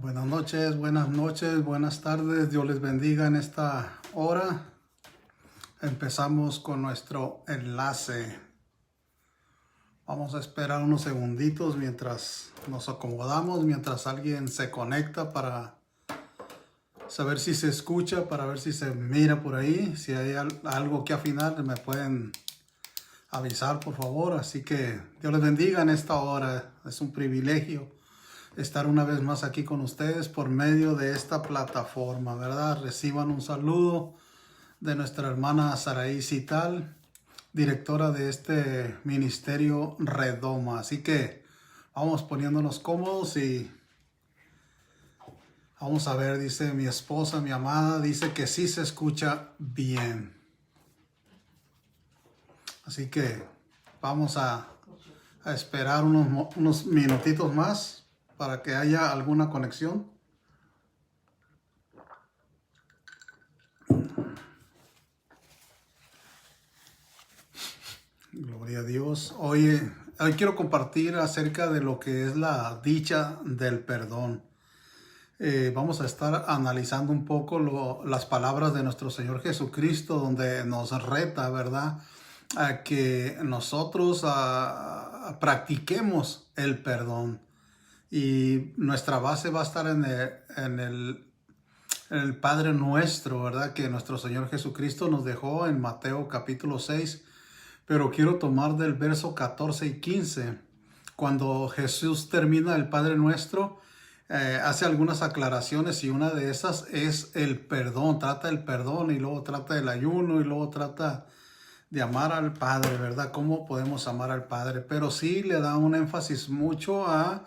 Buenas noches, buenas tardes. Dios les bendiga en esta hora. Empezamos con nuestro enlace. Vamos a esperar unos segunditos mientras nos acomodamos, mientras alguien se conecta para saber si se escucha, para ver si se mira por ahí. Si hay algo que afinar, me pueden avisar, por favor. Así que Dios les bendiga en esta hora. Es un privilegio estar una vez más aquí con ustedes por medio de esta plataforma, ¿verdad? Reciban un saludo de nuestra hermana Saraí Cital, directora de este ministerio Redoma. Así que vamos poniéndonos cómodos y vamos a ver, dice mi esposa, mi amada, dice que sí se escucha bien. Así que vamos a esperar unos minutitos más para que haya alguna conexión. Gloria a Dios. Hoy quiero compartir acerca de lo que es la dicha del perdón. Vamos a estar analizando un poco las palabras de nuestro Señor Jesucristo, donde nos reta, ¿verdad?, a que nosotros practiquemos el perdón. Y nuestra base va a estar en el Padre Nuestro, ¿verdad?, que nuestro Señor Jesucristo nos dejó en Mateo capítulo 6. Pero quiero tomar del verso 14 y 15. Cuando Jesús termina el Padre Nuestro, hace algunas aclaraciones y una de esas es el perdón. Trata el perdón y luego trata el ayuno y luego trata de amar al Padre, ¿verdad? ¿Cómo podemos amar al Padre? Pero sí le da un énfasis mucho a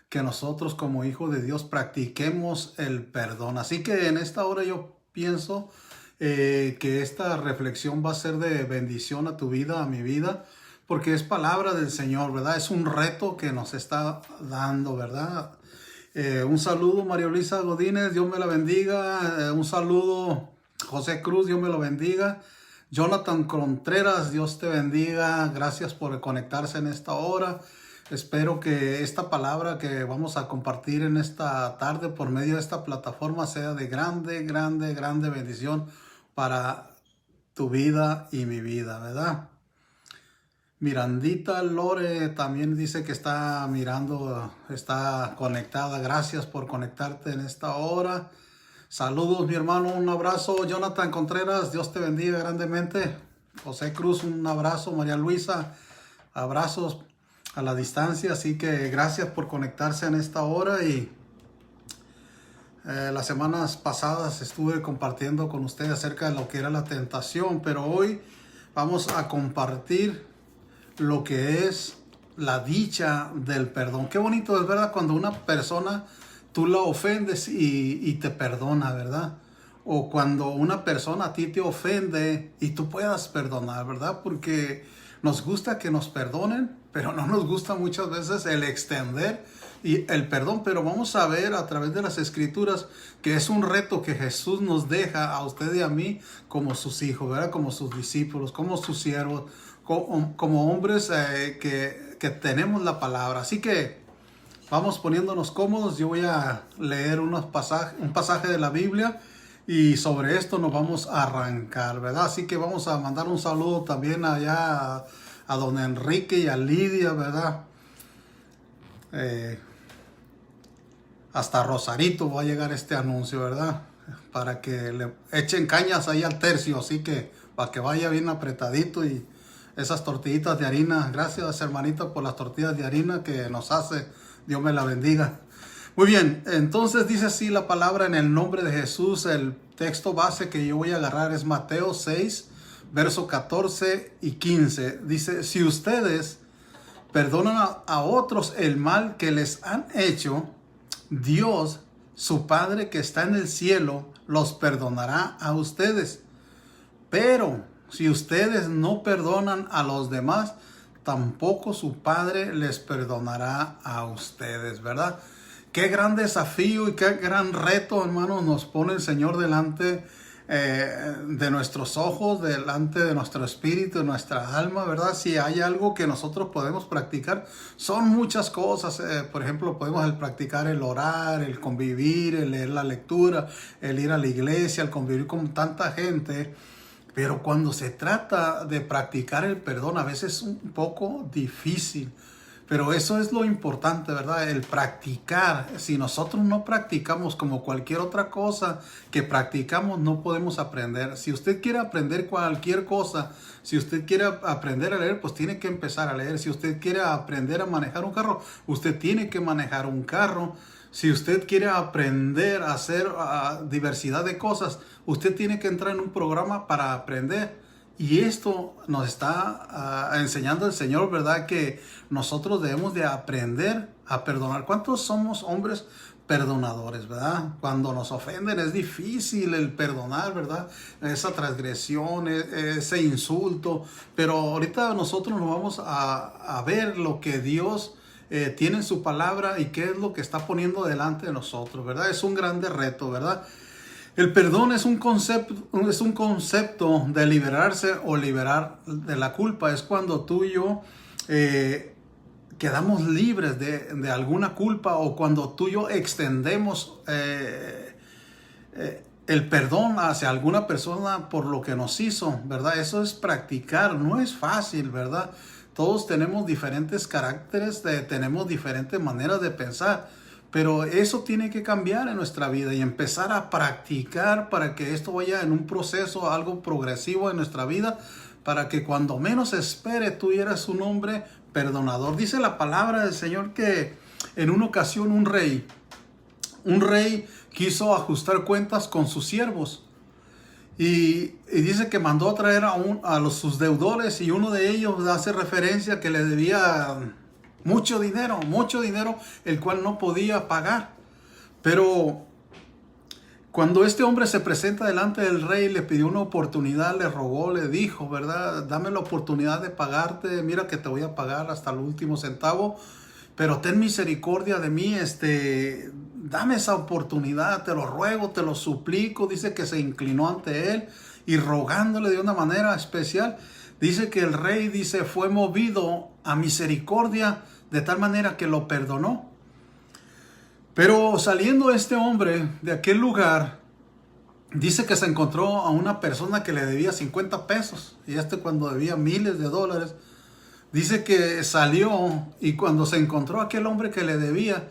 que nosotros como hijos de Dios practiquemos el perdón. Así que en esta hora yo pienso que esta reflexión va a ser de bendición a tu vida, a mi vida, porque es palabra del Señor, ¿verdad? Es un reto que nos está dando, ¿verdad? Un saludo, María Luisa Godínez, Dios me la bendiga. Un saludo, José Cruz, Dios me lo bendiga. Jonathan Contreras, Dios te bendiga. Gracias por conectarse en esta hora. Espero que esta palabra que vamos a compartir en esta tarde por medio de esta plataforma sea de grande bendición para tu vida y mi vida, ¿verdad? Mirandita Lore también dice que está mirando, está conectada. Gracias por conectarte en esta hora. Saludos, mi hermano, un abrazo. Jonathan Contreras, Dios te bendiga grandemente. José Cruz, un abrazo. María Luisa, abrazos a la distancia. Así que gracias por conectarse en esta hora. Y las semanas pasadas estuve compartiendo con ustedes acerca de lo que era la tentación, pero hoy vamos a compartir lo que es la dicha del perdón. Qué bonito es, ¿verdad?, cuando una persona tú la ofendes y te perdona, ¿verdad? O cuando una persona a ti te ofende y tú puedas perdonar, ¿verdad? Porque nos gusta que nos perdonen, pero no nos gusta muchas veces el extender y el perdón. Pero vamos a ver a través de las escrituras que es un reto que Jesús nos deja a usted y a mí como sus hijos, ¿verdad? Como sus discípulos, como sus siervos, como hombres que tenemos la palabra. Así que vamos poniéndonos cómodos. Yo voy a leer un pasaje de la Biblia y sobre esto nos vamos a arrancar, ¿verdad? Así que vamos a mandar un saludo también allá a don Enrique y a Lidia, ¿verdad? Hasta Rosarito va a llegar este anuncio, ¿verdad? Para que le echen cañas ahí al tercio, así que para que vaya bien apretadito. Y esas tortillitas de harina, gracias hermanita por las tortillas de harina que nos hace. Dios me la bendiga. Muy bien, entonces dice así la palabra en el nombre de Jesús. El texto base que yo voy a agarrar es Mateo 6, verso 14 y 15. Dice, si ustedes perdonan a otros el mal que les han hecho, Dios, su Padre que está en el cielo, los perdonará a ustedes. Pero si ustedes no perdonan a los demás, tampoco su Padre les perdonará a ustedes, ¿verdad? Qué gran desafío y qué gran reto, hermanos, nos pone el Señor delante de nuestros ojos, delante de nuestro espíritu, de nuestra alma, ¿verdad? Si hay algo que nosotros podemos practicar, son muchas cosas. Por ejemplo, podemos practicar el orar, el convivir, el leer la lectura, el ir a la iglesia, el convivir con tanta gente. Pero cuando se trata de practicar el perdón, a veces es un poco difícil. Pero eso es lo importante, ¿verdad? El practicar. Si nosotros no practicamos como cualquier otra cosa que practicamos, no podemos aprender. Si usted quiere aprender cualquier cosa, si usted quiere aprender a leer, pues tiene que empezar a leer. Si usted quiere aprender a manejar un carro, usted tiene que manejar un carro. Si usted quiere aprender a hacer diversidad de cosas, usted tiene que entrar en un programa para aprender. Y esto nos está enseñando el Señor, ¿verdad? Que nosotros debemos de aprender a perdonar. ¿Cuántos somos hombres perdonadores, verdad? Cuando nos ofenden es difícil el perdonar, ¿verdad? Esa transgresión, ese insulto. Pero ahorita nosotros nos vamos a ver lo que Dios tiene en su palabra y qué es lo que está poniendo delante de nosotros, ¿verdad? Es un grande reto, ¿verdad? El perdón es un concepto de liberarse o liberar de la culpa. Es cuando tú y yo quedamos libres de alguna culpa, o cuando tú y yo extendemos el perdón hacia alguna persona por lo que nos hizo, ¿verdad? Eso es practicar, no es fácil, ¿verdad? Todos tenemos diferentes caracteres, tenemos diferentes maneras de pensar. Pero eso tiene que cambiar en nuestra vida y empezar a practicar para que esto vaya en un proceso, algo progresivo en nuestra vida, para que cuando menos espere tú eres un hombre perdonador. Dice la palabra del Señor que en una ocasión un rey quiso ajustar cuentas con sus siervos. Y dice que mandó a traer a sus deudores, y uno de ellos hace referencia que le debía mucho dinero, el cual no podía pagar. Pero cuando este hombre se presenta delante del rey, le pidió una oportunidad, le rogó, le dijo, ¿verdad? Dame la oportunidad de pagarte, mira que te voy a pagar hasta el último centavo, pero ten misericordia de mí, dame esa oportunidad, te lo ruego, te lo suplico. Dice que se inclinó ante él y rogándole de una manera especial. Dice que el rey, fue movido a misericordia de tal manera que lo perdonó. Pero saliendo este hombre de aquel lugar, dice que se encontró a una persona que le debía 50 pesos. Y cuando debía miles de dólares. Dice que salió, y cuando se encontró a aquel hombre que le debía,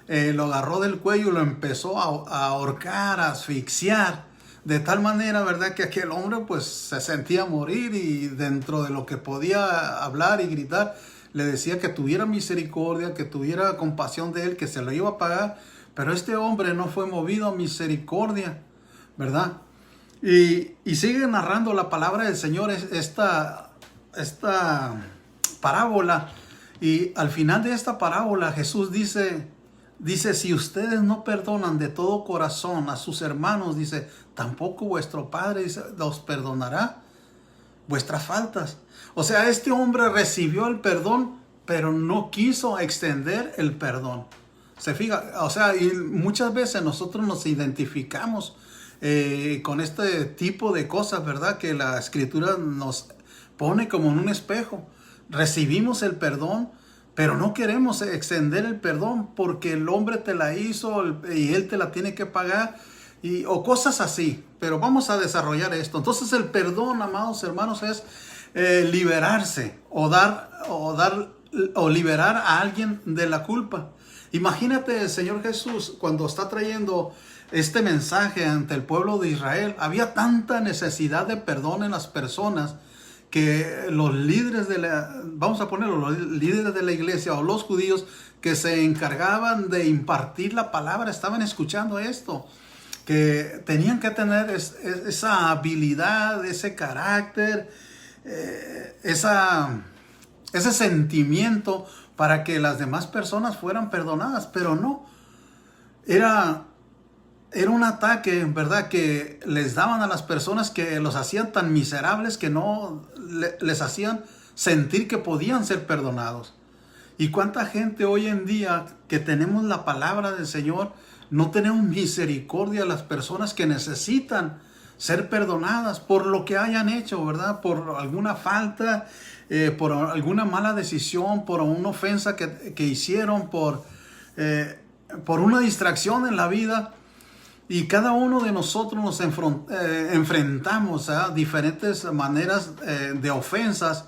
lo agarró del cuello y lo empezó a ahorcar, a asfixiar. De tal manera, ¿verdad?, que aquel hombre pues se sentía morir, y dentro de lo que podía hablar y gritar, le decía que tuviera misericordia, que tuviera compasión de él, que se lo iba a pagar. Pero este hombre no fue movido a misericordia, ¿verdad? Y sigue narrando la palabra del Señor esta parábola. Y al final de esta parábola Jesús dice, si ustedes no perdonan de todo corazón a sus hermanos, tampoco vuestro Padre, los perdonará vuestras faltas. O sea, este hombre recibió el perdón, pero no quiso extender el perdón. Se fija, o sea, y muchas veces nosotros nos identificamos con este tipo de cosas, ¿verdad? Que la Escritura nos pone como en un espejo. Recibimos el perdón, pero no queremos extender el perdón porque el hombre te la hizo y él te la tiene que pagar, o cosas así. Pero vamos a desarrollar esto. Entonces el perdón, amados hermanos, es liberarse o liberar a alguien de la culpa. Imagínate el Señor Jesús cuando está trayendo este mensaje ante el pueblo de Israel. Había tanta necesidad de perdón en las personas que los líderes los líderes de la iglesia, o los judíos que se encargaban de impartir la palabra, estaban escuchando esto, que tenían que tener esa habilidad, ese carácter, ese sentimiento para que las demás personas fueran perdonadas. Pero no, era un ataque, ¿verdad?, que les daban a las personas, que los hacían tan miserables que no les hacían sentir que podían ser perdonados. Y cuánta gente hoy en día que tenemos la palabra del Señor, no tenemos misericordia a las personas que necesitan ser perdonadas por lo que hayan hecho, ¿verdad? Por alguna falta, por alguna mala decisión, por una ofensa que hicieron, por una distracción en la vida. Y cada uno de nosotros nos enfrentamos a diferentes maneras de ofensas,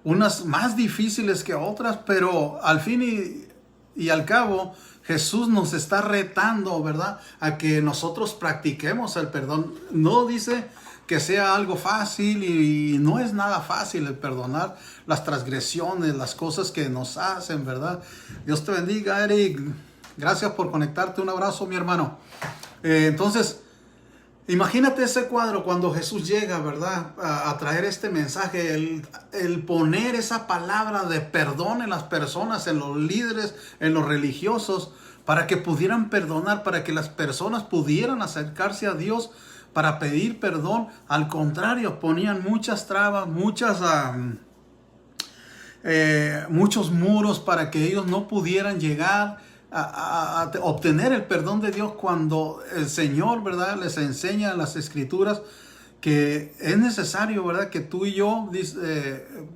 unas más difíciles que otras, pero al fin y al cabo, Jesús nos está retando, ¿verdad?, a que nosotros practiquemos el perdón. No dice que sea algo fácil, y no es nada fácil el perdonar las transgresiones, las cosas que nos hacen, ¿verdad? Dios te bendiga, Eric. Gracias por conectarte. Un abrazo, mi hermano. Entonces, imagínate ese cuadro cuando Jesús llega, ¿verdad?, a traer este mensaje, el poner esa palabra de perdón en las personas, en los líderes, en los religiosos, para que pudieran perdonar, para que las personas pudieran acercarse a Dios para pedir perdón. Al contrario, ponían muchas trabas, muchos muros para que ellos no pudieran llegar a obtener el perdón de Dios, cuando el Señor, ¿verdad?, les enseña en las Escrituras que es necesario, ¿verdad?, que tú y yo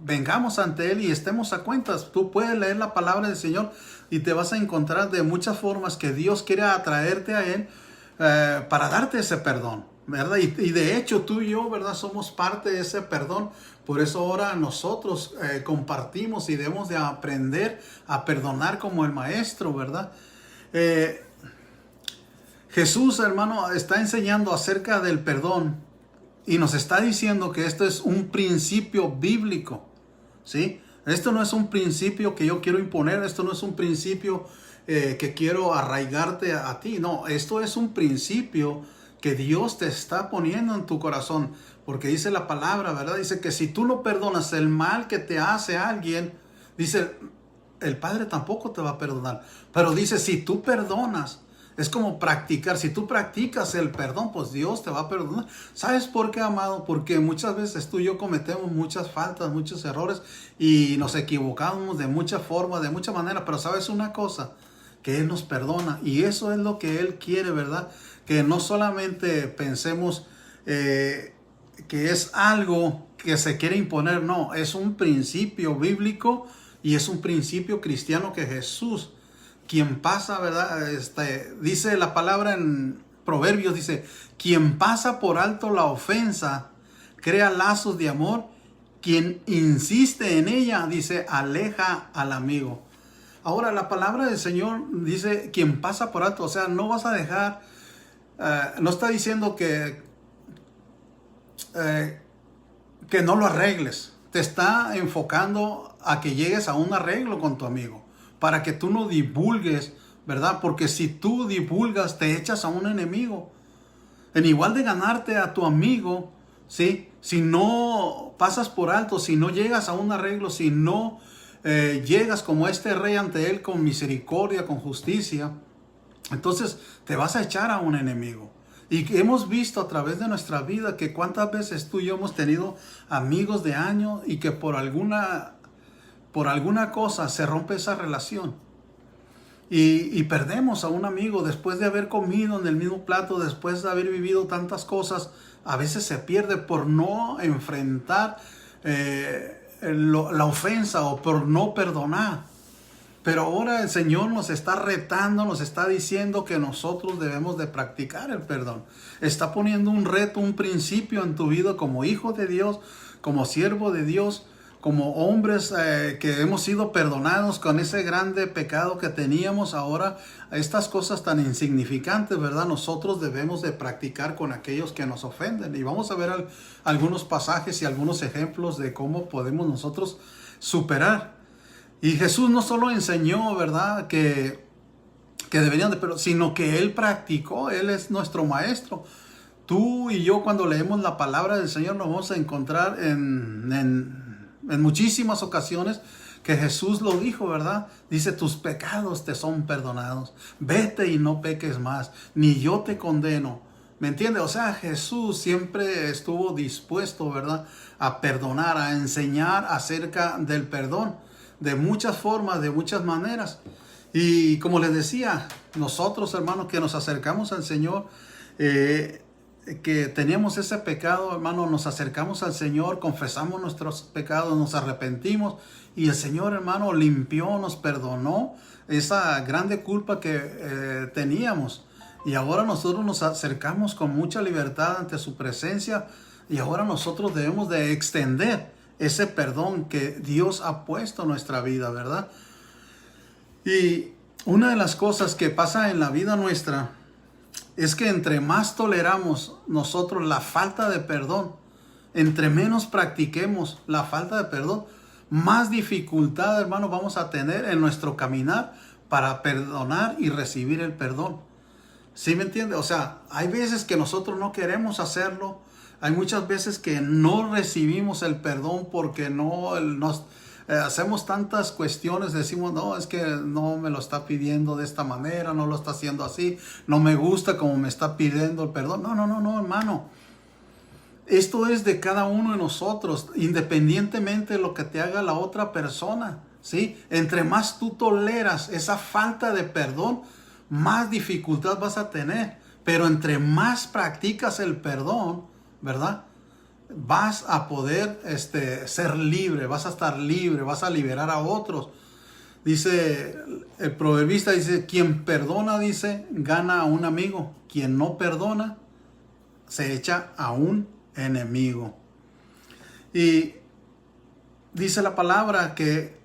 vengamos ante Él y estemos a cuentas. Tú puedes leer la palabra del Señor y te vas a encontrar de muchas formas que Dios quiere atraerte a Él para darte ese perdón, ¿verdad? Y de hecho tú y yo, ¿verdad?, somos parte de ese perdón. Por eso ahora nosotros compartimos y debemos de aprender a perdonar como el Maestro, ¿verdad? Jesús, hermano, está enseñando acerca del perdón y nos está diciendo que esto es un principio bíblico, ¿sí? Esto no es un principio que yo quiero imponer, esto no es un principio que quiero arraigarte a ti. No, esto es un principio que Dios te está poniendo en tu corazón, porque dice la palabra, ¿verdad? Dice que si tú no perdonas el mal que te hace alguien, dice, el Padre tampoco te va a perdonar. Pero dice, si tú perdonas, es como practicar. Si tú practicas el perdón, pues Dios te va a perdonar. ¿Sabes por qué, amado? Porque muchas veces tú y yo cometemos muchas faltas, muchos errores, y nos equivocamos de muchas formas, de muchas maneras. Pero ¿sabes una cosa? Que Él nos perdona, y eso es lo que Él quiere, ¿verdad? Que no solamente pensemos que es algo que se quiere imponer. No, es un principio bíblico y es un principio cristiano que Jesús, quien pasa, ¿verdad? Dice la palabra en Proverbios, dice, quien pasa por alto la ofensa, crea lazos de amor, quien insiste en ella, dice, aleja al amigo. Ahora, la palabra del Señor dice, quien pasa por alto, o sea, no vas a dejar, no está diciendo que no lo arregles. Te está enfocando a que llegues a un arreglo con tu amigo, para que tú no divulgues, ¿verdad? Porque si tú divulgas, te echas a un enemigo. En igual de ganarte a tu amigo, ¿sí? Si no pasas por alto, si no llegas a un arreglo, si no llegas como este rey ante Él con misericordia, con justicia, entonces te vas a echar a un enemigo. Y hemos visto a través de nuestra vida que cuántas veces tú y yo hemos tenido amigos de años y que por alguna cosa se rompe esa relación. Y perdemos a un amigo después de haber comido en el mismo plato, después de haber vivido tantas cosas. A veces se pierde por no enfrentar la ofensa o por no perdonar. Pero ahora el Señor nos está retando, nos está diciendo que nosotros debemos de practicar el perdón. Está poniendo un reto, un principio en tu vida como hijo de Dios, como siervo de Dios, como hombres que hemos sido perdonados con ese grande pecado que teníamos. Ahora, estas cosas tan insignificantes, ¿verdad? Nosotros debemos de practicar con aquellos que nos ofenden. Y vamos a ver algunos pasajes y algunos ejemplos de cómo podemos nosotros superar. Y Jesús no solo enseñó, ¿verdad?, que deberían de perdonar, sino que Él practicó. Él es nuestro maestro. Tú y yo, cuando leemos la palabra del Señor, nos vamos a encontrar en muchísimas ocasiones que Jesús lo dijo, ¿verdad? Dice, tus pecados te son perdonados. Vete y no peques más, ni yo te condeno. ¿Me entiende? O sea, Jesús siempre estuvo dispuesto, ¿verdad?, a perdonar, a enseñar acerca del perdón. De muchas formas, de muchas maneras. Y como les decía, nosotros, hermanos, que nos acercamos al Señor, que teníamos ese pecado, hermano, nos acercamos al Señor, confesamos nuestros pecados, nos arrepentimos y el Señor, hermano, limpió, nos perdonó esa grande culpa que teníamos. Y ahora nosotros nos acercamos con mucha libertad ante su presencia y ahora nosotros debemos de extender ese perdón que Dios ha puesto en nuestra vida, ¿verdad? Y una de las cosas que pasa en la vida nuestra es que entre más toleramos nosotros la falta de perdón, entre menos practiquemos la falta de perdón, más dificultad, hermano, vamos a tener en nuestro caminar para perdonar y recibir el perdón. ¿Sí me entiende? O sea, hay veces que nosotros no queremos hacerlo. Hay muchas veces que no recibimos el perdón porque nos hacemos tantas cuestiones. Decimos, no, es que no me lo está pidiendo de esta manera, no lo está haciendo así. No me gusta como me está pidiendo el perdón. No, hermano. Esto es de cada uno de nosotros, independientemente de lo que te haga la otra persona. ¿Sí? Entre más tú toleras esa falta de perdón, más dificultad vas a tener. Pero entre más practicas el perdón, ¿verdad? Vas a poder ser libre, vas a estar libre, vas a liberar a otros. Dice, el proverbista dice, quien perdona, dice, gana a un amigo. Quien no perdona, se echa a un enemigo. Y dice la palabra que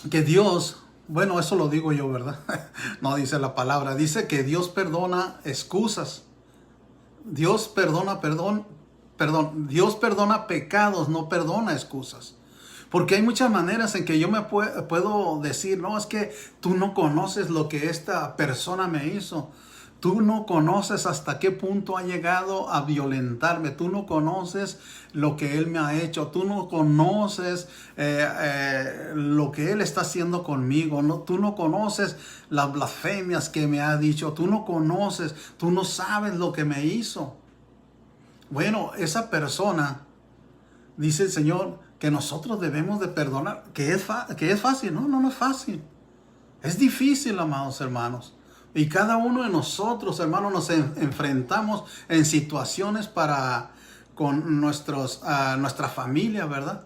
Dios, bueno, eso lo digo yo, ¿verdad? No dice la palabra, dice que Dios perdona excusas. Dios perdona, Dios perdona pecados, no perdona excusas. Porque hay muchas maneras en que yo me puedo decir, no, es que tú no conoces lo que esta persona me hizo. Tú no conoces hasta qué punto ha llegado a violentarme. Tú no conoces lo que él me ha hecho. Tú no conoces lo que él está haciendo conmigo. No, tú no conoces las blasfemias que me ha dicho. Tú no conoces, tú no sabes lo que me hizo. Bueno, esa persona, dice el Señor, que nosotros debemos de perdonar. Que es fácil. No es fácil. Es difícil, amados hermanos. Y cada uno de nosotros, hermanos, nos enfrentamos en situaciones con nuestra familia, ¿verdad?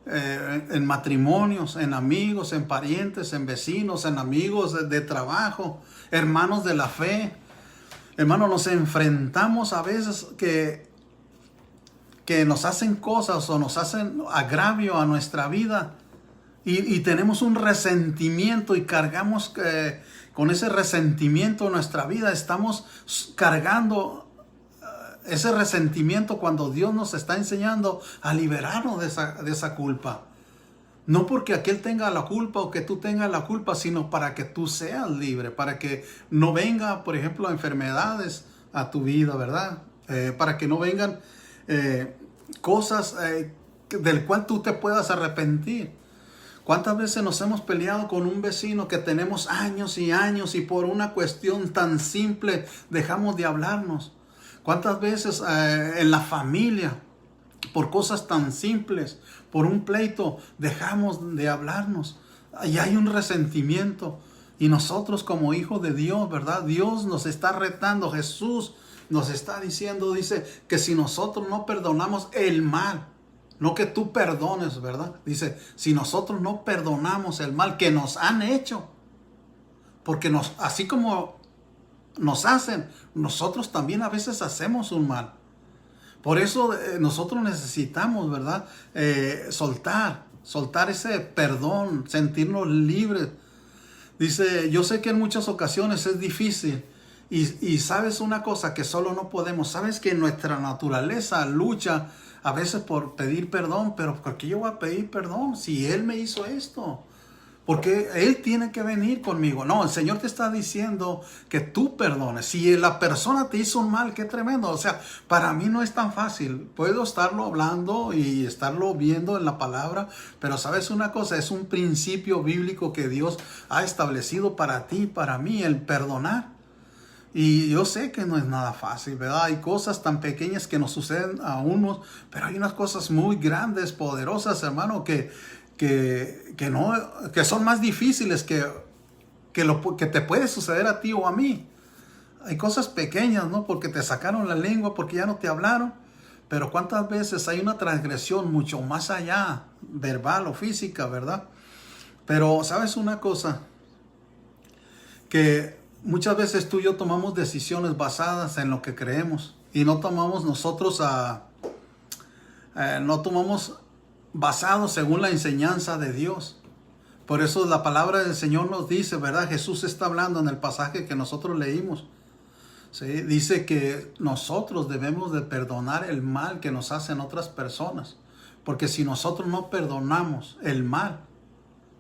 En matrimonios, en amigos, en parientes, en vecinos, en amigos de trabajo, hermanos de la fe. Hermanos, nos enfrentamos a veces que nos hacen cosas o nos hacen agravio a nuestra vida. Y tenemos un resentimiento y cargamos con ese resentimiento en nuestra vida. Estamos cargando ese resentimiento cuando Dios nos está enseñando a liberarnos de esa culpa. No porque aquel tenga la culpa o que tú tengas la culpa, sino para que tú seas libre, para que no venga, por ejemplo, enfermedades a tu vida, ¿verdad? Para que no vengan cosas del cual tú te puedas arrepentir. ¿Cuántas veces nos hemos peleado con un vecino que tenemos años y años y por una cuestión tan simple dejamos de hablarnos? ¿Cuántas veces en la familia, por cosas tan simples, por un pleito, dejamos de hablarnos? Y hay un resentimiento. Y nosotros como hijos de Dios, ¿verdad? Dios nos está retando. Jesús nos está diciendo, dice, que si nosotros no perdonamos el mal, no que tú perdones, ¿verdad? Dice, si nosotros no perdonamos el mal que nos han hecho, porque así como nos hacen, nosotros también a veces hacemos un mal. Por eso nosotros necesitamos, ¿verdad? Soltar ese perdón, sentirnos libres. Dice, yo sé que en muchas ocasiones es difícil. Y sabes una cosa que solo no podemos. Sabes que nuestra naturaleza lucha a veces por pedir perdón. Pero ¿por qué yo voy a pedir perdón si Él me hizo esto? Porque Él tiene que venir conmigo. No, el Señor te está diciendo que tú perdones. Si la persona te hizo un mal, qué tremendo. O sea, para mí no es tan fácil. Puedo estarlo hablando y estarlo viendo en la palabra. Pero sabes una cosa, es un principio bíblico que Dios ha establecido para ti y para mí, el perdonar. Y yo sé que no es nada fácil, ¿verdad? Hay cosas tan pequeñas que nos suceden a unos, pero hay unas cosas muy grandes, poderosas, hermano, que son más difíciles que te puede suceder a ti o a mí. Hay cosas pequeñas, ¿no? Porque te sacaron la lengua, porque ya no te hablaron. Pero cuántas veces hay una transgresión mucho más allá, verbal o física, ¿verdad? Pero, ¿sabes una cosa? Que muchas veces tú y yo tomamos decisiones basadas en lo que creemos. Y no tomamos nosotros no tomamos basados según la enseñanza de Dios. Por eso la palabra del Señor nos dice, ¿verdad? Jesús está hablando en el pasaje que nosotros leímos. ¿Sí? Dice que nosotros debemos de perdonar el mal que nos hacen otras personas. Porque si nosotros no perdonamos el mal,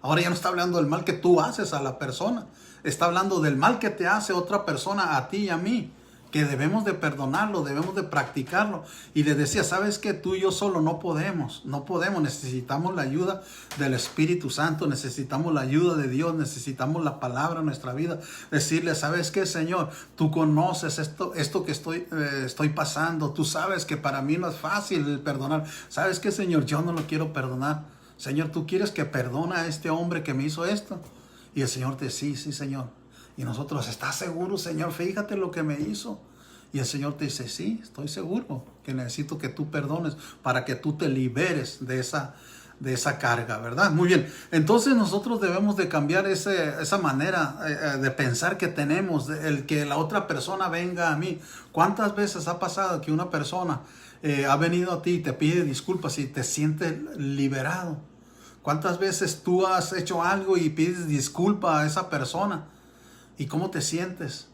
ahora ya no está hablando del mal que tú haces a la persona. Está hablando del mal que te hace otra persona a ti y a mí. Que debemos de perdonarlo, debemos de practicarlo. Y le decía, ¿sabes qué? Tú y yo solo no podemos, necesitamos la ayuda del Espíritu Santo, necesitamos la ayuda de Dios, necesitamos la palabra en nuestra vida. Decirle, ¿sabes qué, Señor? Tú conoces esto que estoy pasando, tú sabes que para mí no es fácil el perdonar. ¿Sabes qué, Señor? Yo no lo quiero perdonar. Señor, ¿tú quieres que perdone a este hombre que me hizo esto? Y el Señor te dice, sí, Señor. Y nosotros, ¿estás seguro, Señor? Fíjate lo que me hizo. Y el Señor te dice, sí, estoy seguro que necesito que tú perdones para que tú te liberes de esa carga, ¿verdad? Muy bien. Entonces nosotros debemos de cambiar esa manera de pensar que tenemos, el que la otra persona venga a mí. ¿Cuántas veces ha pasado que una persona ha venido a ti y te pide disculpas y te sientes liberado? ¿Cuántas veces tú has hecho algo y pides disculpa a esa persona? ¿Y cómo te sientes?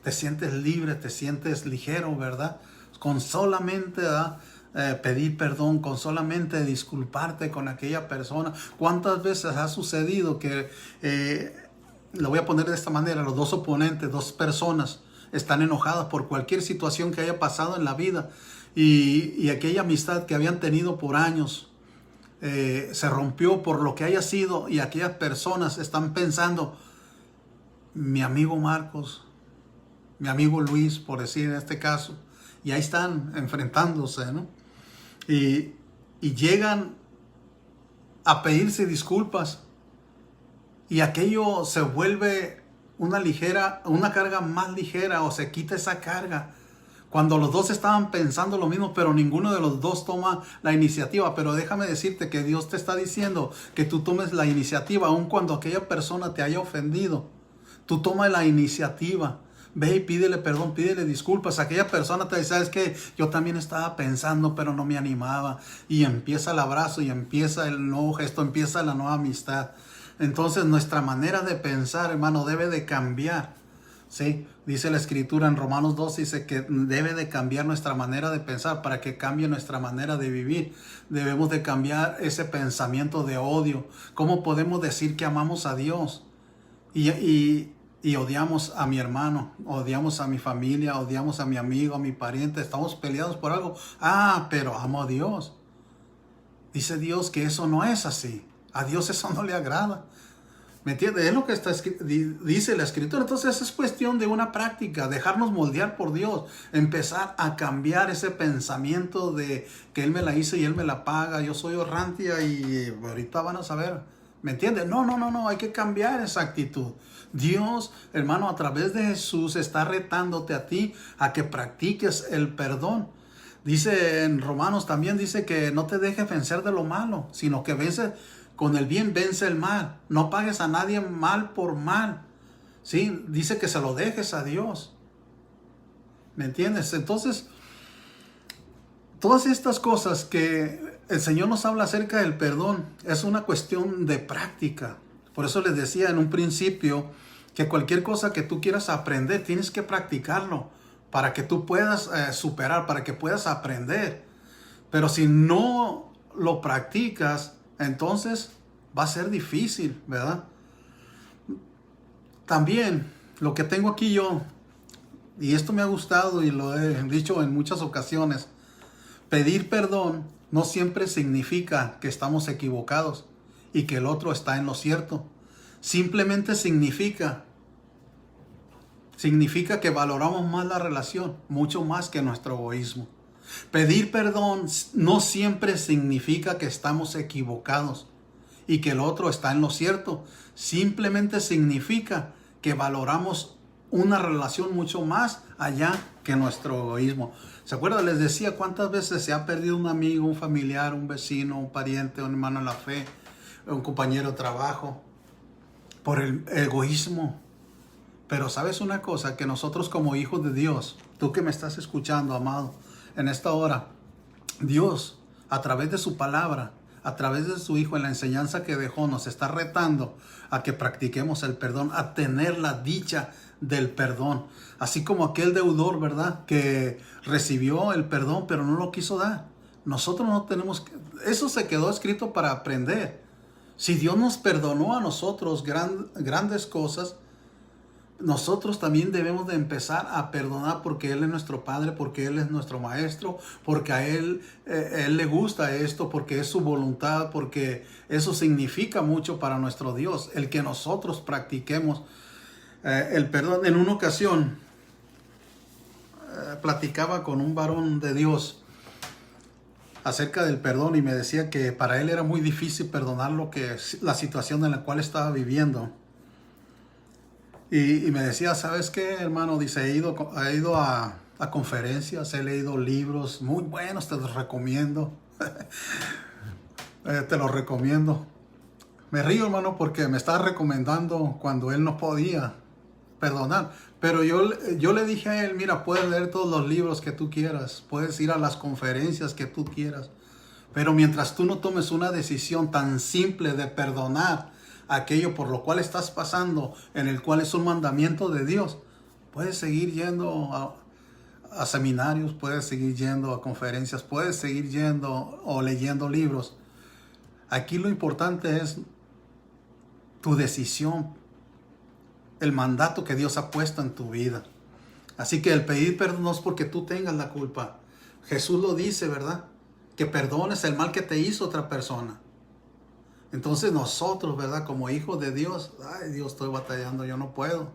Te sientes libre, te sientes ligero, ¿verdad? Con solamente pedir perdón, con solamente disculparte con aquella persona. ¿Cuántas veces ha sucedido que, lo voy a poner de esta manera, los dos oponentes, dos personas están enojadas por cualquier situación que haya pasado en la vida y aquella amistad que habían tenido por años se rompió por lo que haya sido y aquellas personas están pensando, mi amigo Marcos, mi amigo Luis, por decir en este caso, y ahí están enfrentándose, ¿no? Y llegan a pedirse disculpas y aquello se vuelve una carga más ligera o se quita esa carga. Cuando los dos estaban pensando lo mismo, pero ninguno de los dos toma la iniciativa. Pero déjame decirte que Dios te está diciendo que tú tomes la iniciativa, aun cuando aquella persona te haya ofendido. Tú toma la iniciativa. Ve y pídele perdón, pídele disculpas. Aquella persona te dice, ¿sabes qué? Yo también estaba pensando, pero no me animaba. Y empieza el abrazo, y empieza el nuevo gesto, empieza la nueva amistad. Entonces nuestra manera de pensar, hermano, debe de cambiar. ¿Sí? Dice la Escritura en Romanos 2, dice que debe de cambiar nuestra manera de pensar para que cambie nuestra manera de vivir. Debemos de cambiar ese pensamiento de odio. ¿Cómo podemos decir que amamos a Dios y odiamos a mi hermano, odiamos a mi familia, odiamos a mi amigo, a mi pariente? Estamos peleados por algo. Pero amo a Dios. Dice Dios que eso no es así. A Dios eso no le agrada. ¿Me entiendes? Es lo que dice la Escritura. Entonces es cuestión de una práctica, dejarnos moldear por Dios, empezar a cambiar ese pensamiento de que Él me la hizo y Él me la paga, yo soy Orrantia y ahorita van a saber. ¿Me entiendes? No, hay que cambiar esa actitud. Dios, hermano, a través de Jesús está retándote a ti a que practiques el perdón. Dice en Romanos también, dice que no te dejes vencer de lo malo, sino que con el bien vence el mal. No pagues a nadie mal por mal. ¿Sí? Dice que se lo dejes a Dios. ¿Me entiendes? Entonces, todas estas cosas que el Señor nos habla acerca del perdón es una cuestión de práctica. Por eso les decía en un principio que cualquier cosa que tú quieras aprender, tienes que practicarlo para que tú puedas superar, para que puedas aprender. Pero si no lo practicas, entonces va a ser difícil, ¿verdad? También lo que tengo aquí yo, y esto me ha gustado y lo he dicho en muchas ocasiones, pedir perdón no siempre significa que estamos equivocados y que el otro está en lo cierto. Simplemente significa que valoramos más la relación, mucho más que nuestro egoísmo. Pedir perdón no siempre significa que estamos equivocados y que el otro está en lo cierto. Simplemente significa que valoramos una relación mucho más allá que nuestro egoísmo. ¿Se acuerdan? Les decía cuántas veces se ha perdido un amigo, un familiar, un vecino, un pariente, un hermano en la fe, un compañero de trabajo, por el egoísmo. Pero ¿sabes una cosa? Que nosotros como hijos de Dios, tú que me estás escuchando, amado, en esta hora, Dios, a través de su palabra, a través de su Hijo, en la enseñanza que dejó, nos está retando a que practiquemos el perdón, a tener la dicha del perdón. Así como aquel deudor, ¿verdad? Que recibió el perdón, pero no lo quiso dar. Nosotros no tenemos que... Eso se quedó escrito para aprender. Si Dios nos perdonó a nosotros grandes cosas, nosotros también debemos de empezar a perdonar, porque Él es nuestro Padre, porque Él es nuestro Maestro, porque a Él le gusta esto, porque es su voluntad, porque eso significa mucho para nuestro Dios, el que nosotros practiquemos el perdón. En una ocasión platicaba con un varón de Dios acerca del perdón y me decía que para él era muy difícil perdonar la situación en la cual estaba viviendo. Y me decía, ¿sabes qué, hermano? Dice, he ido a conferencias, he leído libros muy buenos, te los recomiendo. Te los recomiendo. Me río, hermano, porque me estaba recomendando cuando él no podía perdonar. Pero yo le dije a él, mira, puedes leer todos los libros que tú quieras, puedes ir a las conferencias que tú quieras. Pero mientras tú no tomes una decisión tan simple de perdonar aquello por lo cual estás pasando, en el cual es un mandamiento de Dios, puedes seguir yendo a seminarios, puedes seguir yendo a conferencias, puedes seguir yendo o leyendo libros. Aquí lo importante es tu decisión, el mandato que Dios ha puesto en tu vida. Así que el pedir perdón no es porque tú tengas la culpa. Jesús lo dice, ¿verdad? Que perdones el mal que te hizo otra persona. Entonces nosotros, ¿verdad? Como hijos de Dios, ay Dios, estoy batallando, yo no puedo.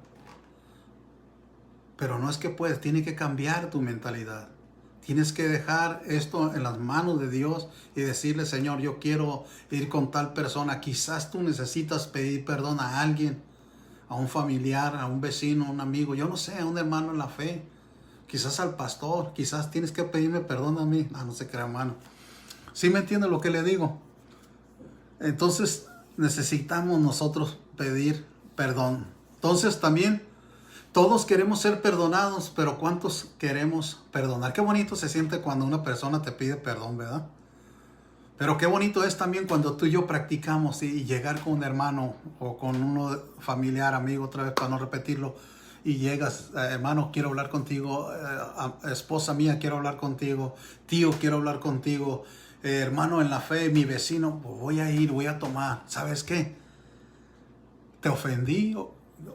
Pero no es que puedes, tiene que cambiar tu mentalidad. Tienes que dejar esto en las manos de Dios y decirle, Señor, yo quiero ir con tal persona. Quizás tú necesitas pedir perdón a alguien, a un familiar, a un vecino, a un amigo, yo no sé, a un hermano en la fe. Quizás al pastor, quizás tienes que pedirme perdón a mí. No se crea, hermano. ¿Sí me entiende lo que le digo? Entonces necesitamos nosotros pedir perdón. Entonces también todos queremos ser perdonados, pero ¿cuántos queremos perdonar? Qué bonito se siente cuando una persona te pide perdón, ¿verdad? Pero qué bonito es también cuando tú y yo practicamos y llegar con un hermano o con uno familiar, amigo, otra vez para no repetirlo, y llegas, hermano, quiero hablar contigo, esposa mía, quiero hablar contigo, tío, quiero hablar contigo, hermano en la fe, mi vecino, pues voy a tomar. ¿Sabes qué? Te ofendí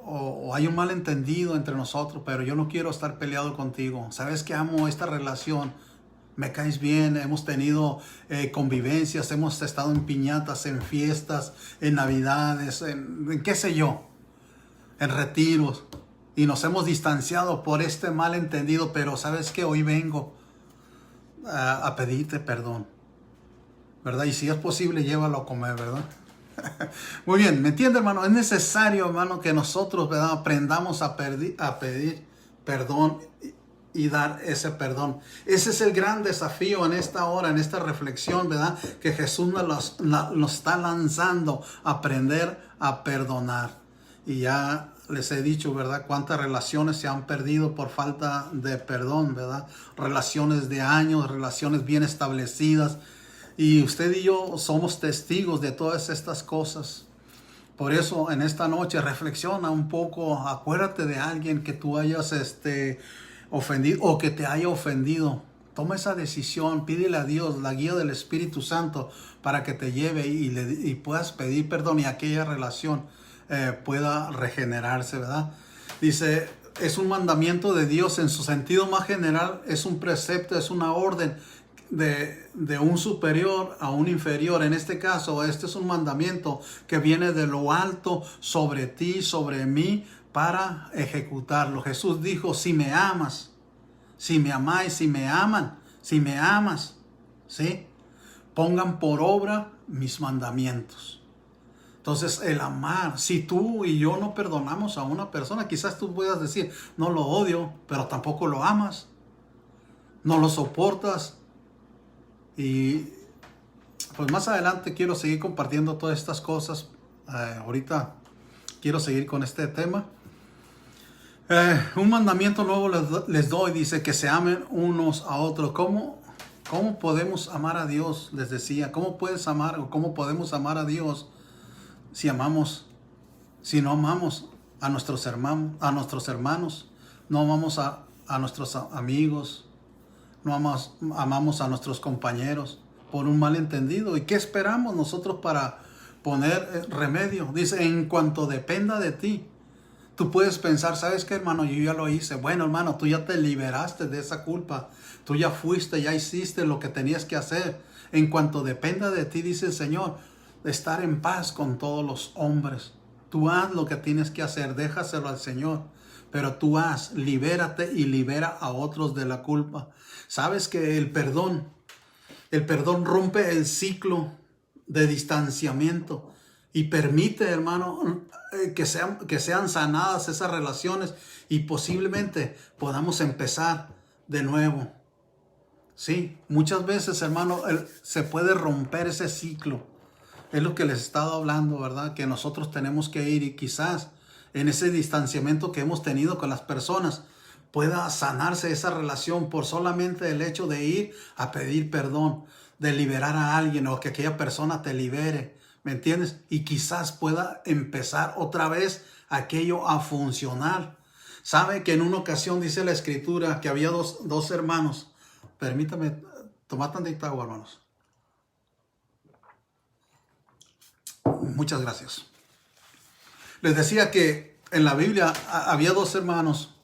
o hay un malentendido entre nosotros, pero yo no quiero estar peleado contigo. ¿Sabes que amo esta relación? Me caes bien, hemos tenido convivencias, hemos estado en piñatas, en fiestas, en navidades, en qué sé yo, en retiros. Y nos hemos distanciado por este malentendido, pero ¿sabes qué? Hoy vengo a pedirte perdón, ¿verdad? Y si es posible, llévalo a comer, ¿verdad? Muy bien, ¿me entiende, hermano? Es necesario, hermano, que nosotros, ¿verdad?, aprendamos a pedir perdón y dar ese perdón. Ese es el gran desafío en esta hora, en esta reflexión, ¿verdad?, que Jesús nos está lanzando, a aprender a perdonar. Y ya les he dicho, ¿verdad?, cuántas relaciones se han perdido por falta de perdón, ¿verdad? Relaciones de años, relaciones bien establecidas. Y usted y yo somos testigos de todas estas cosas. Por eso en esta noche reflexiona un poco, acuérdate de alguien que tú hayas ofendido o que te haya ofendido. Toma esa decisión, pídele a Dios la guía del Espíritu Santo para que te lleve y puedas pedir perdón y aquella relación pueda regenerarse, ¿verdad? Dice, es un mandamiento de Dios en su sentido más general, es un precepto, es una orden de un superior a un inferior. En este caso, este es un mandamiento que viene de lo alto sobre ti, sobre mí, para ejecutarlo. Jesús dijo, si me amas, si me amáis, si me aman, si me amas, ¿sí?, pongan por obra mis mandamientos. Entonces, el amar, si tú y yo no perdonamos a una persona, quizás tú puedas decir, no lo odio, pero tampoco lo amas, no lo soportas. Y pues más adelante quiero seguir compartiendo todas estas cosas. Ahorita quiero seguir con este tema. Un mandamiento nuevo les doy, dice que se amen unos a otros. ¿Cómo podemos amar a Dios? Les decía, ¿cómo puedes amar o cómo podemos amar a Dios si no amamos a nuestros hermanos, no amamos a nuestros amigos, no amamos a nuestros compañeros por un malentendido? ¿Y qué esperamos nosotros para poner remedio? Dice, en cuanto dependa de ti. Tú puedes pensar, ¿sabes qué, hermano? Yo ya lo hice. Bueno, hermano, tú ya te liberaste de esa culpa. Tú ya fuiste, ya hiciste lo que tenías que hacer. En cuanto dependa de ti, dice el Señor, estar en paz con todos los hombres. Tú haz lo que tienes que hacer, déjaselo al Señor. Pero tú libérate y libera a otros de la culpa. ¿Sabes que el perdón rompe el ciclo de distanciamiento y permite, hermano, que sean sanadas esas relaciones y posiblemente podamos empezar de nuevo? Sí, muchas veces, hermano, se puede romper ese ciclo. Es lo que les he estado hablando, ¿verdad? Que nosotros tenemos que ir y quizás en ese distanciamiento que hemos tenido con las personas pueda sanarse esa relación por solamente el hecho de ir a pedir perdón, de liberar a alguien o que aquella persona te libere, ¿me entiendes? Y quizás pueda empezar otra vez aquello a funcionar. ¿Sabe que en una ocasión dice la Escritura que había dos hermanos? Permítame tomar tantita agua, hermanos. Muchas gracias. Les decía que en la Biblia había dos hermanos.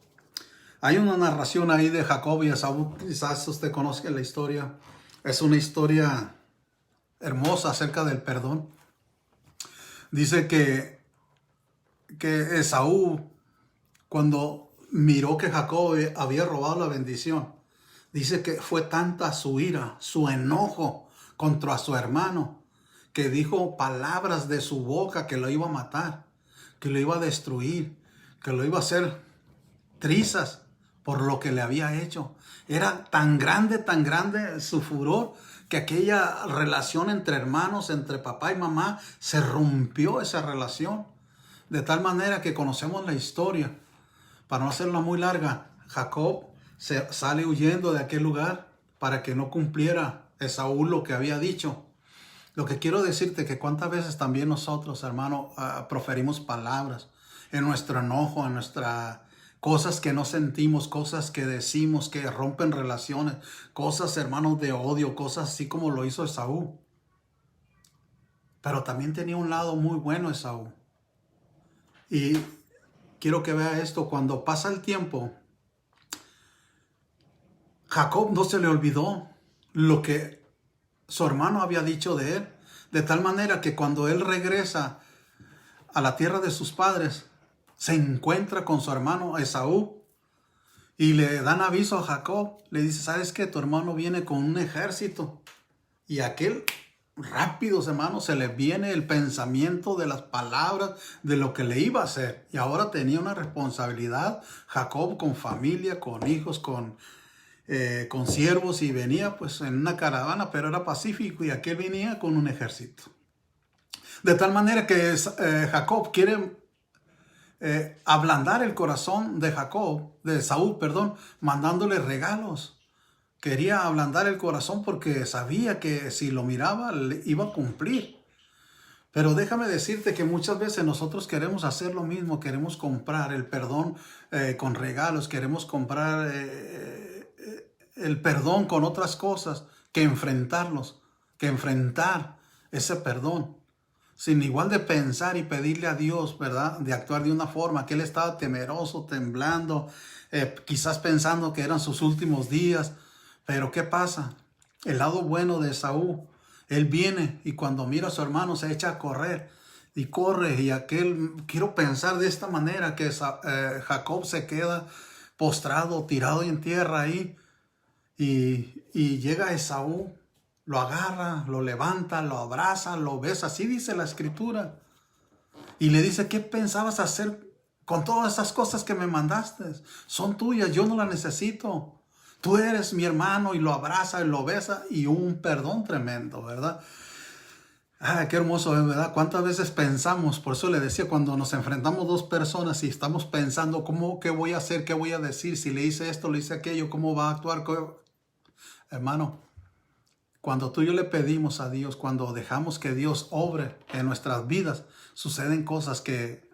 Hay una narración ahí de Jacob y Esaú. Quizás usted conozca la historia. Es una historia hermosa acerca del perdón. Dice que Esaú, cuando miró que Jacob había robado la bendición, dice que fue tanta su ira, su enojo contra su hermano, que dijo palabras de su boca que lo iba a matar, que lo iba a destruir, que lo iba a hacer trizas por lo que le había hecho. Era tan grande su furor, que aquella relación entre hermanos, entre papá y mamá, se rompió esa relación. De tal manera que conocemos la historia. Para no hacerla muy larga, Jacob se sale huyendo de aquel lugar para que no cumpliera Esaú lo que había dicho. Lo que quiero decirte que cuántas veces también nosotros, hermano, proferimos palabras en nuestro enojo, en nuestras cosas que no sentimos, cosas que decimos que rompen relaciones, cosas, hermanos, de odio, cosas así como lo hizo Esaú. Pero también tenía un lado muy bueno Esaú. Y quiero que vea esto, cuando pasa el tiempo, Jacob no se le olvidó lo que su hermano había dicho de él, de tal manera que cuando él regresa a la tierra de sus padres, se encuentra con su hermano Esaú y le dan aviso a Jacob. Le dice, ¿sabes qué? Tu hermano viene con un ejército. Y aquel rápido, hermano, se le viene el pensamiento de las palabras de lo que le iba a hacer. Y ahora tenía una responsabilidad, Jacob, con familia, con hijos, con siervos, y venía pues en una caravana, pero era pacífico, y aquel venía con un ejército. De tal manera que Jacob quiere ablandar el corazón de Esaú, mandándole regalos. Quería ablandar el corazón porque sabía que si lo miraba le iba a cumplir. Pero déjame decirte que muchas veces nosotros queremos hacer lo mismo, queremos comprar el perdón con regalos, queremos comprar el perdón con otras cosas que enfrentar ese perdón. Sin igual de pensar y pedirle a Dios, ¿verdad? De actuar de una forma que él estaba temeroso, temblando, quizás pensando que eran sus últimos días. Pero ¿qué pasa? El lado bueno de Esaú, él viene y cuando mira a su hermano se echa a correr y corre, y quiero pensar de esta manera que Jacob se queda postrado, tirado en tierra ahí, y llega Esaú, lo agarra, lo levanta, lo abraza, lo besa. Así dice la Escritura. Y le dice, ¿qué pensabas hacer con todas esas cosas que me mandaste? Son tuyas, yo no las necesito. Tú eres mi hermano, y lo abraza y lo besa, y un perdón tremendo, ¿verdad? Ah, qué hermoso es, ¿verdad? ¿Cuántas veces pensamos? Por eso le decía, cuando nos enfrentamos dos personas y estamos pensando, ¿qué voy a hacer? ¿Qué voy a decir? Si le hice esto, le hice aquello, ¿cómo va a actuar? Hermano, cuando tú y yo le pedimos a Dios, cuando dejamos que Dios obre en nuestras vidas, suceden cosas que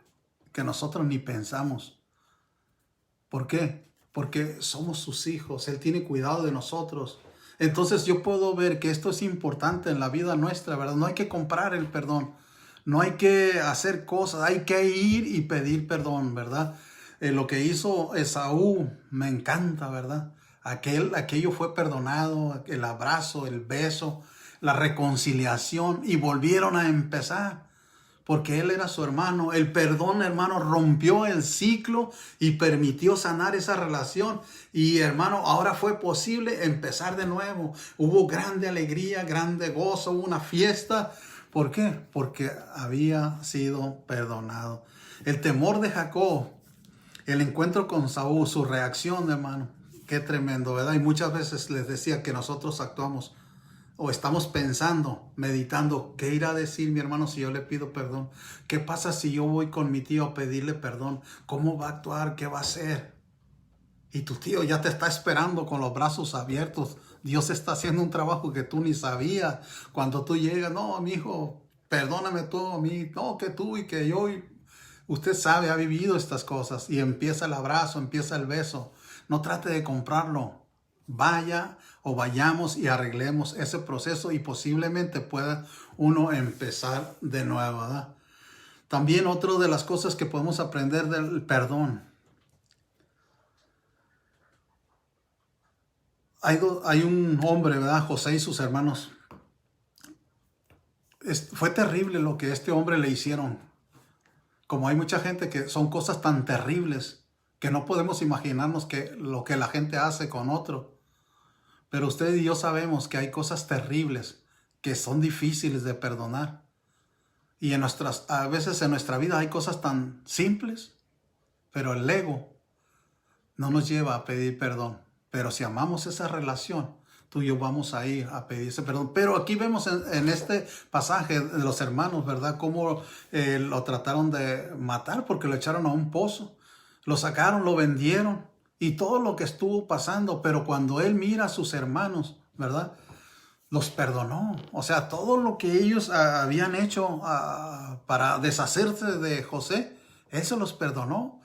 nosotros ni pensamos. ¿Por qué? Porque somos sus hijos. Él tiene cuidado de nosotros. Entonces yo puedo ver que esto es importante en la vida nuestra, ¿verdad? No hay que comprar el perdón. No hay que hacer cosas. Hay que ir y pedir perdón, ¿verdad? Lo que hizo Esaú me encanta, ¿verdad? Aquello fue perdonado, el abrazo, el beso, la reconciliación, y volvieron a empezar. Porque él era su hermano. El perdón, hermano, rompió el ciclo y permitió sanar esa relación. Y, hermano, ahora fue posible empezar de nuevo. Hubo grande alegría, grande gozo, hubo una fiesta. ¿Por qué? Porque había sido perdonado. El temor de Jacob, el encuentro con Saúl, su reacción, hermano, qué tremendo, ¿verdad? Y muchas veces les decía que nosotros actuamos o estamos pensando, meditando, ¿qué irá a decir mi hermano si yo le pido perdón? ¿Qué pasa si yo voy con mi tío a pedirle perdón? ¿Cómo va a actuar? ¿Qué va a hacer? Y tu tío ya te está esperando con los brazos abiertos. Dios está haciendo un trabajo que tú ni sabías. Cuando tú llegas, no, mi hijo, perdóname tú a mí. No, que tú y que yo. Usted sabe, ha vivido estas cosas. Y empieza el abrazo, empieza el beso. No trate de comprarlo. Vaya o vayamos y arreglemos ese proceso, y posiblemente pueda uno empezar de nuevo, ¿verdad? También otra de las cosas que podemos aprender del perdón. Hay un hombre, ¿verdad? José y sus hermanos. Fue terrible lo que este hombre le hicieron. Como hay mucha gente que son cosas tan terribles que no podemos imaginarnos lo que la gente hace con otro. Pero usted y yo sabemos que hay cosas terribles que son difíciles de perdonar. Y a veces en nuestra vida hay cosas tan simples, pero el ego no nos lleva a pedir perdón. Pero si amamos esa relación, tú y yo vamos a ir a pedir ese perdón. Pero aquí vemos en este pasaje de los hermanos, ¿verdad? Cómo lo trataron de matar porque lo echaron a un pozo. Lo sacaron, lo vendieron y todo lo que estuvo pasando. Pero cuando él mira a sus hermanos, ¿verdad? Los perdonó. O sea, todo lo que ellos habían hecho para deshacerse de José, él se los perdonó.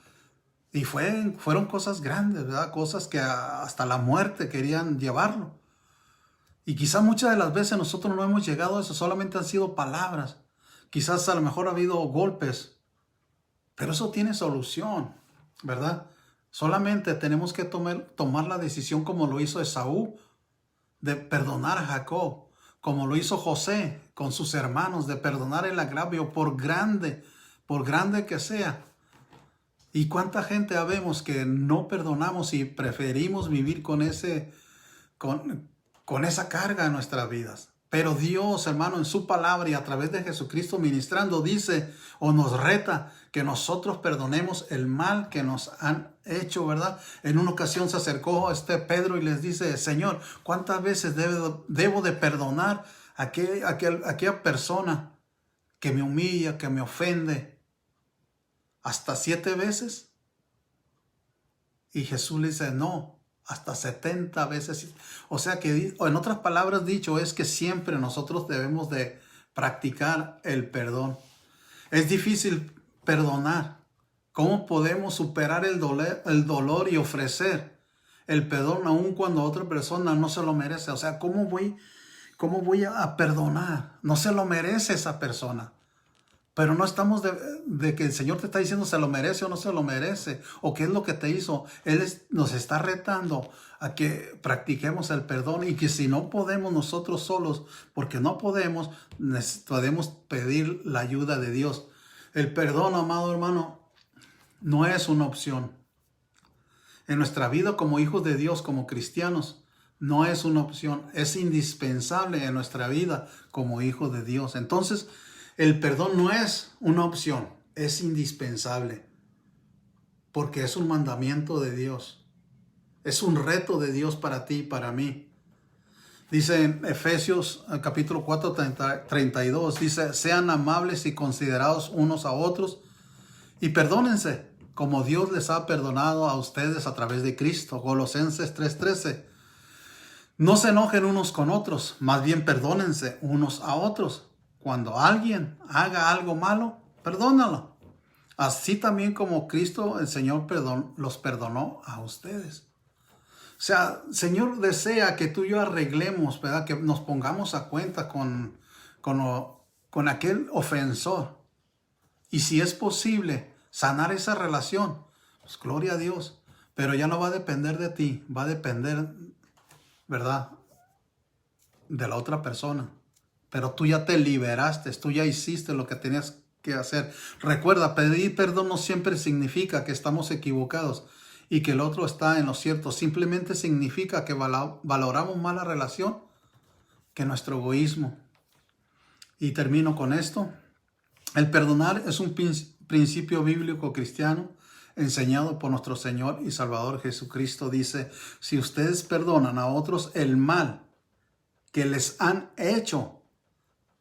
Y fueron cosas grandes, ¿verdad? Cosas que hasta la muerte querían llevarlo. Y quizás muchas de las veces nosotros no hemos llegado a eso, solamente han sido palabras. Quizás a lo mejor ha habido golpes, pero eso tiene solución, ¿verdad? Solamente tenemos que tomar la decisión como lo hizo Esaú, de perdonar a Jacob, como lo hizo José con sus hermanos, de perdonar el agravio por grande que sea. ¿Y cuánta gente habemos que no perdonamos y preferimos vivir con esa carga en nuestras vidas? Pero Dios, hermano, en su palabra y a través de Jesucristo ministrando, dice o nos reta que nosotros perdonemos el mal que nos han hecho, ¿verdad? En una ocasión se acercó Pedro y les dice, Señor, ¿cuántas veces debo de perdonar a aquella persona que me humilla, que me ofende? ¿Hasta 7 veces? Y Jesús le dice, no, hasta 70 veces. O sea que, en otras palabras dicho, es que siempre nosotros debemos de practicar el perdón. Es difícil perdonar. ¿Cómo podemos superar el dolor y ofrecer el perdón aun cuando otra persona no se lo merece? O sea, ¿cómo voy a perdonar? No se lo merece esa persona. Pero no estamos de que el Señor te está diciendo se lo merece o no se lo merece, o qué es lo que te hizo. Él nos está retando a que practiquemos el perdón, y que si no podemos nosotros solos, porque no podemos pedir la ayuda de Dios. El perdón, amado hermano, no es una opción. En nuestra vida como hijos de Dios, como cristianos, no es una opción. Es indispensable en nuestra vida como hijos de Dios. Entonces, el perdón no es una opción. es indispensable, porque es un mandamiento de Dios. Es un reto de Dios para ti y para mí. Dice en Efesios capítulo 4, 32, dice, sean amables y considerados unos a otros y perdónense, como Dios les ha perdonado a ustedes a través de Cristo. Colosenses 3:13. No se enojen unos con otros, más bien perdónense unos a otros. Cuando alguien haga algo malo, perdónalo. Así también como Cristo, el Señor, los perdonó a ustedes. O sea, el Señor desea que tú y yo arreglemos, ¿verdad? Que nos pongamos a cuenta con aquel ofensor. Y si es posible sanar esa relación, pues gloria a Dios. Pero ya no va a depender de ti, va a depender, ¿verdad?, de la otra persona. Pero tú ya te liberaste, tú ya hiciste lo que tenías que hacer. Recuerda, pedir perdón no siempre significa que estamos equivocados y que el otro está en lo cierto. Simplemente significa que valoramos más la relación que nuestro egoísmo. Y termino con esto. El perdonar es un principio bíblico cristiano enseñado por nuestro Señor y Salvador Jesucristo. Dice, si ustedes perdonan a otros el mal que les han hecho,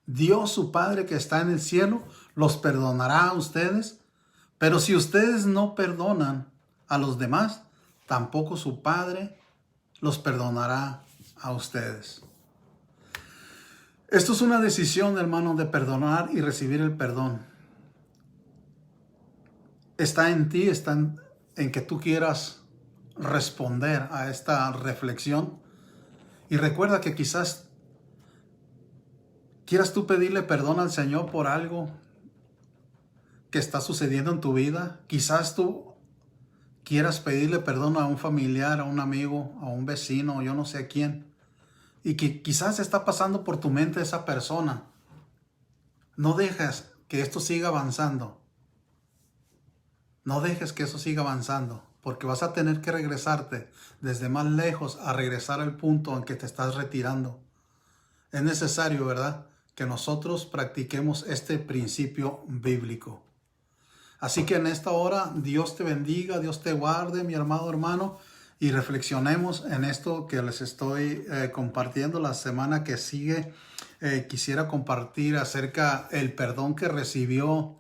Dios su Padre que está en el cielo los perdonará a ustedes. Pero si ustedes no perdonan a los demás, tampoco su Padre los perdonará a ustedes. Esto es una decisión, hermano, de perdonar y recibir el perdón. Está en ti, está en que tú quieras responder a esta reflexión. Y recuerda que quizás quieras tú pedirle perdón al Señor por algo que está sucediendo en tu vida. Quizás tú quieras pedirle perdón a un familiar, a un amigo, a un vecino, yo no sé a quién. Y que quizás está pasando por tu mente esa persona. No dejes que esto siga avanzando. No dejes que eso siga avanzando, porque vas a tener que regresarte desde más lejos a regresar al punto en que te estás retirando. Es necesario, ¿verdad?, que nosotros practiquemos este principio bíblico. Así que en esta hora, Dios te bendiga, Dios te guarde, mi amado hermano, y reflexionemos en esto que les estoy compartiendo. La semana que sigue quisiera compartir acerca del perdón que recibió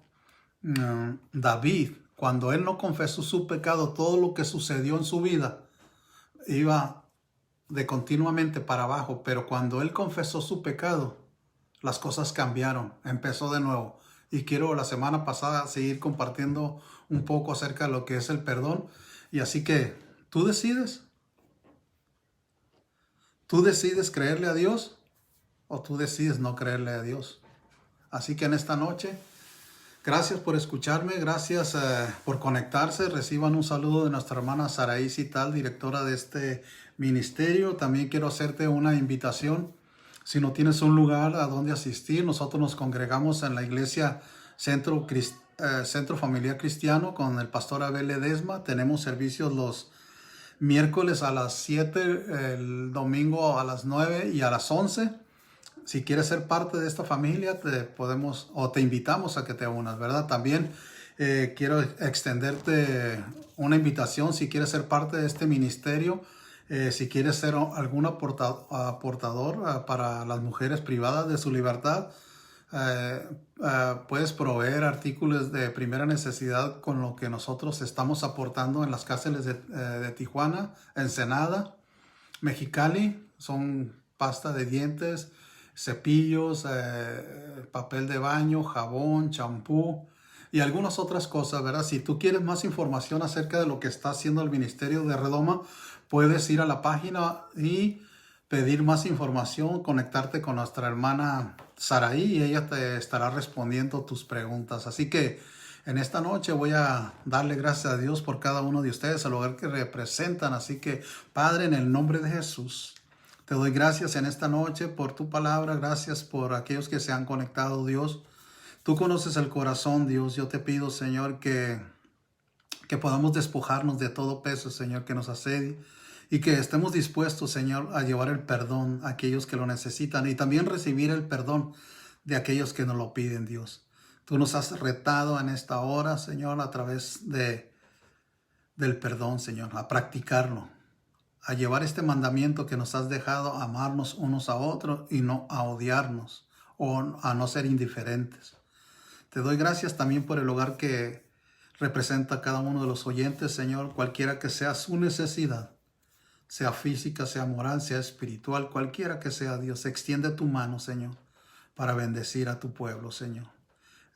David. Cuando él no confesó su pecado, todo lo que sucedió en su vida iba de continuamente para abajo. Pero cuando él confesó su pecado, las cosas cambiaron, empezó de nuevo. Y quiero la semana pasada seguir compartiendo un poco acerca de lo que es el perdón. Y así que tú decides. ¿Tú decides creerle a Dios o tú decides no creerle a Dios? Así que en esta noche, gracias por escucharme, gracias por conectarse. Reciban un saludo de nuestra hermana Saraí Cital, directora de este ministerio. También quiero hacerte una invitación. Si no tienes un lugar a donde asistir, nosotros nos congregamos en la iglesia Centro Familiar Cristiano con el pastor Abel Ledesma. Tenemos servicios los miércoles a las 7, el domingo a las 9 y a las 11. Si quieres ser parte de esta familia, te invitamos a que te unas, ¿verdad? También quiero extenderte una invitación si quieres ser parte de este ministerio. Si quieres ser algún aportador para las mujeres privadas de su libertad, puedes proveer artículos de primera necesidad con lo que nosotros estamos aportando en las cárceles de Tijuana, Ensenada, Mexicali. Son pasta de dientes, cepillos, papel de baño, jabón, champú y algunas otras cosas, ¿verdad? Si tú quieres más información acerca de lo que está haciendo el Ministerio de Redoma, puedes ir a la página y pedir más información, conectarte con nuestra hermana Saraí y ella te estará respondiendo tus preguntas. Así que en esta noche voy a darle gracias a Dios por cada uno de ustedes, el lugar que representan. Así que, Padre, en el nombre de Jesús, te doy gracias en esta noche por tu palabra. Gracias por aquellos que se han conectado, Dios. Tú conoces el corazón, Dios. Yo te pido, Señor, que podamos despojarnos de todo peso, Señor, que nos asedie. Y que estemos dispuestos, Señor, a llevar el perdón a aquellos que lo necesitan. Y también recibir el perdón de aquellos que nos lo piden, Dios. Tú nos has retado en esta hora, Señor, a través del perdón, Señor, a practicarlo, a llevar este mandamiento que nos has dejado, a amarnos unos a otros y no a odiarnos o a no ser indiferentes. Te doy gracias también por el hogar que representa a cada uno de los oyentes, Señor, cualquiera que sea su necesidad, sea física, sea moral, sea espiritual, cualquiera que sea, Dios, extiende tu mano, Señor, para bendecir a tu pueblo, Señor.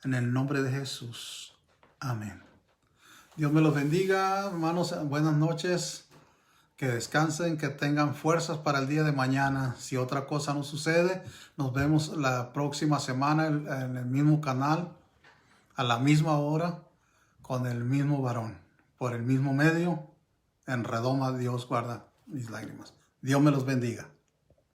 En el nombre de Jesús. Amén. Dios me los bendiga, hermanos. Buenas noches. Que descansen, que tengan fuerzas para el día de mañana. Si otra cosa no sucede, nos vemos la próxima semana en el mismo canal, a la misma hora, con el mismo varón, por el mismo medio. En redoma Dios guarda mis lágrimas. Dios me los bendiga.